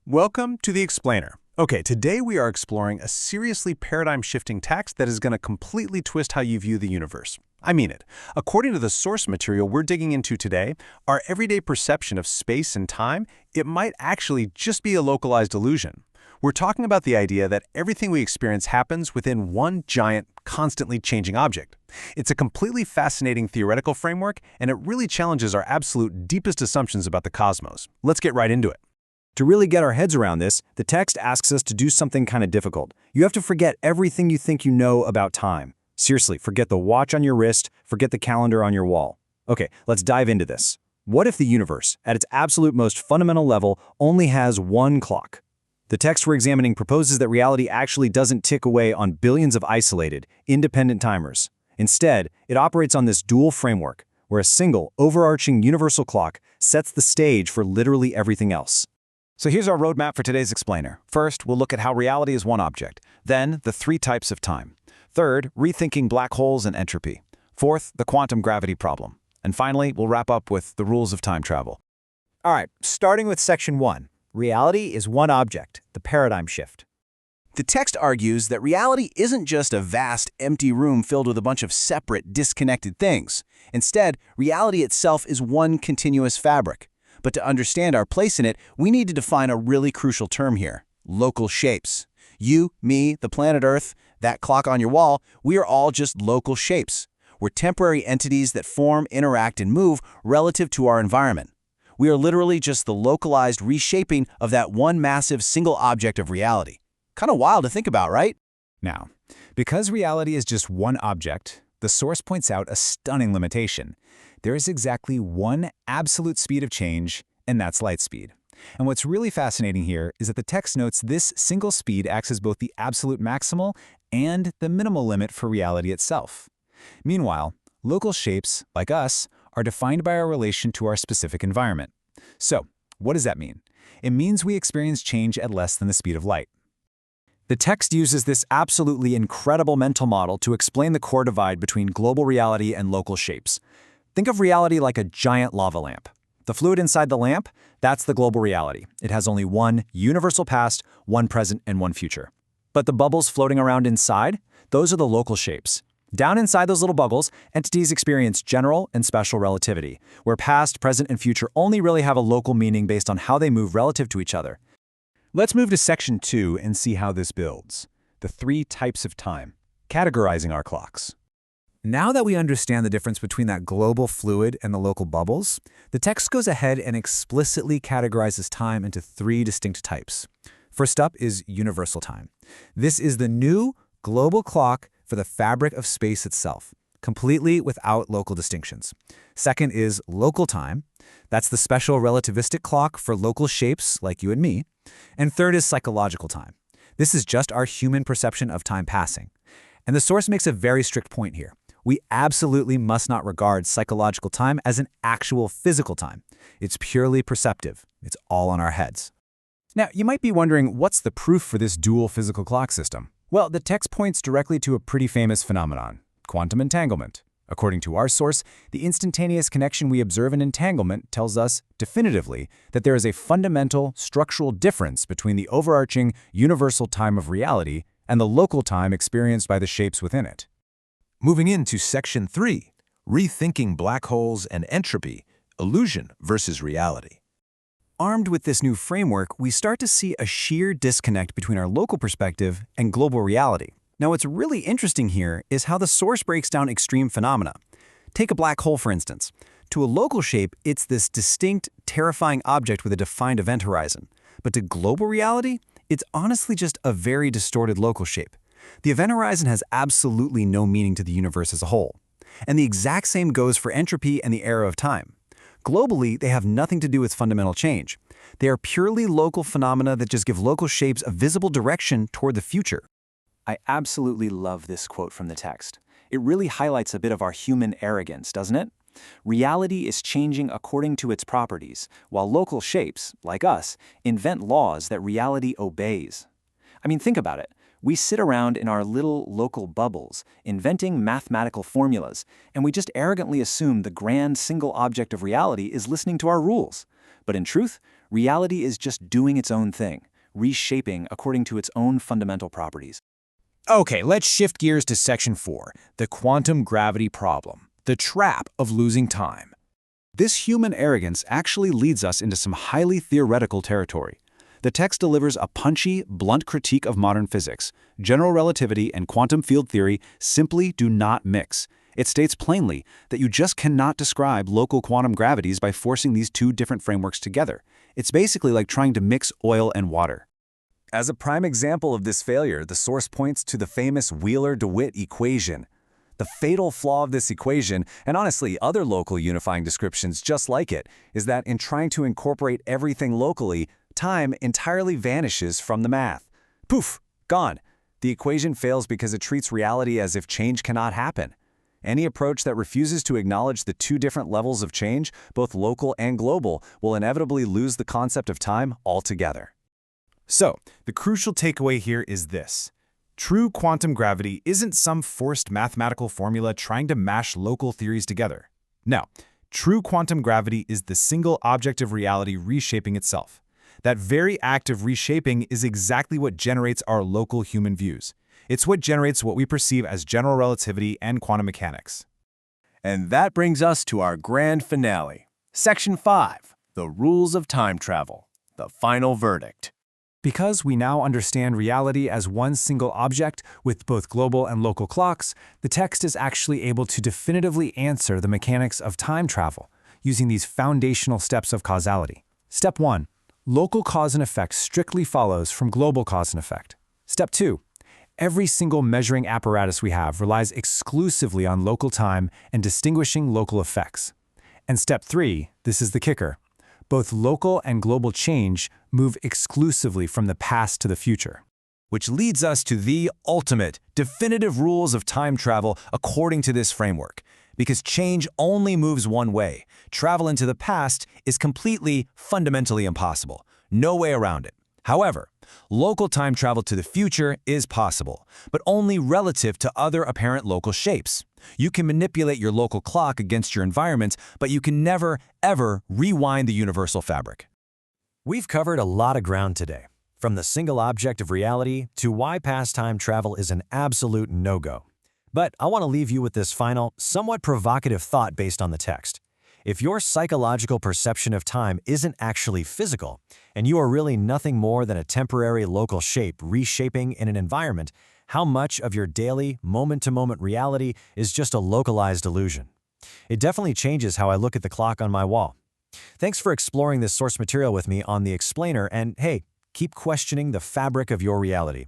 Welcome to the Explainer. Okay, today we are exploring a seriously paradigm-shifting text that is going to completely twist how you view the universe. I mean it. According to the source material we're digging into today, our everyday perception of space and time, it might actually just be a localized illusion. We're talking about the idea that everything we experience happens within one giant, constantly changing object. It's a completely fascinating theoretical framework, and it really challenges our absolute deepest assumptions about the cosmos. Let's get right into it. To really get our heads around this, the text asks us to do something kind of difficult. You have to forget everything you think you know about time. Seriously, forget the watch on your wrist, forget the calendar on your wall. Okay, let's dive into this. What if the universe, at its absolute most fundamental level, only has one clock? The text we're examining proposes that reality actually doesn't tick away on billions of isolated, independent timers. Instead, it operates on this dual framework, where a single, overarching universal clock sets the stage for literally everything else. So here's our roadmap for today's explainer. First, we'll look at how reality is one object. Then, the three types of time. Third, rethinking black holes and entropy. Fourth, the quantum gravity problem. And finally, we'll wrap up with the rules of time travel. All right, starting with section 1. Reality is one object, the paradigm shift. The text argues that reality isn't just a vast, empty room filled with a bunch of separate, disconnected things. Instead, reality itself is one continuous fabric. But to understand our place in it, we need to define a really crucial term here: local shapes. You, me, the planet Earth, that clock on your wall, we are all just local shapes. We're temporary entities that form, interact, and move relative to our environment. We are literally just the localized reshaping of that one massive single object of reality. Kind of wild to think about, right? Now, because reality is just one object, the source points out a stunning limitation. There is exactly one absolute speed of change, and that's light speed. And what's really fascinating here is that the text notes this single speed acts as both the absolute maximal and the minimal limit for reality itself. Meanwhile, local shapes, like us, are defined by our relation to our specific environment. So, what does that mean? It means we experience change at less than the speed of light. The text uses this absolutely incredible mental model to explain the core divide between global reality and local shapes. Think of reality like a giant lava lamp. The fluid inside the lamp, that's the global reality. It has only one universal past, one present, and one future. But the bubbles floating around inside, those are the local shapes. Down inside those little bubbles, entities experience general and special relativity, where past, present, and future only really have a local meaning based on how they move relative to each other. Let's move to section 2 and see how this builds. The three types of time, categorizing our clocks. Now that we understand the difference between that global fluid and the local bubbles, the text goes ahead and explicitly categorizes time into three distinct types. First up is universal time. This is the new global clock for the fabric of space itself, completely without local distinctions. Second is local time. That's the special relativistic clock for local shapes like you and me. And third is psychological time. This is just our human perception of time passing. And the source makes a very strict point here. We absolutely must not regard psychological time as an actual physical time. It's purely perceptive. It's all on our heads. Now, you might be wondering, what's the proof for this dual physical clock system? Well, the text points directly to a pretty famous phenomenon: quantum entanglement. According to our source, the instantaneous connection we observe in entanglement tells us definitively that there is a fundamental structural difference between the overarching universal time of reality and the local time experienced by the shapes within it. Moving into section 3, rethinking black holes and entropy, illusion versus reality. Armed with this new framework, we start to see a sheer disconnect between our local perspective and global reality. Now, what's really interesting here is how the source breaks down extreme phenomena. Take a black hole, for instance. To a local shape, it's this distinct, terrifying object with a defined event horizon. But to global reality, it's honestly just a very distorted local shape. The event horizon has absolutely no meaning to the universe as a whole. And the exact same goes for entropy and the era of time. Globally, they have nothing to do with fundamental change. They are purely local phenomena that just give local shapes a visible direction toward the future. I absolutely love this quote from the text. It really highlights a bit of our human arrogance, doesn't it? Reality is changing according to its properties, while local shapes, like us, invent laws that reality obeys. I mean, think about it. We sit around in our little local bubbles, inventing mathematical formulas, and we just arrogantly assume the grand single object of reality is listening to our rules. But in truth, reality is just doing its own thing, reshaping according to its own fundamental properties. Okay, let's shift gears to Section 4, the quantum gravity problem, the trap of losing time. This human arrogance actually leads us into some highly theoretical territory. The text delivers a punchy, blunt critique of modern physics. General relativity and quantum field theory simply do not mix. It states plainly that you just cannot describe local quantum gravities by forcing these two different frameworks together. It's basically like trying to mix oil and water. As a prime example of this failure, the source points to the famous Wheeler-DeWitt equation. The fatal flaw of this equation, and honestly other local unifying descriptions just like it, is that in trying to incorporate everything locally, time entirely vanishes from the math. Poof, gone. The equation fails because it treats reality as if change cannot happen. Any approach that refuses to acknowledge the two different levels of change, both local and global, will inevitably lose the concept of time altogether. So, the crucial takeaway here is this. True quantum gravity isn't some forced mathematical formula trying to mash local theories together. No, true quantum gravity is the single object of reality reshaping itself. That very act of reshaping is exactly what generates our local human views. It's what generates what we perceive as general relativity and quantum mechanics. And that brings us to our grand finale. Section 5, the rules of time travel, the final verdict. Because we now understand reality as one single object with both global and local clocks, the text is actually able to definitively answer the mechanics of time travel using these foundational steps of causality. Step 1. Local cause and effect strictly follows from global cause and effect. Step 2. Every single measuring apparatus we have relies exclusively on local time and distinguishing local effects. And step 3, this is the kicker. Both local and global change move exclusively from the past to the future. Which leads us to the ultimate, definitive rules of time travel according to this framework. Because change only moves one way. Travel into the past is completely, fundamentally impossible. No way around it. However, local time travel to the future is possible, but only relative to other apparent local shapes. You can manipulate your local clock against your environment, but you can never, ever rewind the universal fabric. We've covered a lot of ground today, from the single object of reality to why past time travel is an absolute no-go. But I want to leave you with this final, somewhat provocative thought based on the text. If your psychological perception of time isn't actually physical, and you are really nothing more than a temporary local shape reshaping in an environment, how much of your daily, moment-to-moment reality is just a localized illusion? It definitely changes how I look at the clock on my wall. Thanks for exploring this source material with me on The Explainer, and hey, keep questioning the fabric of your reality.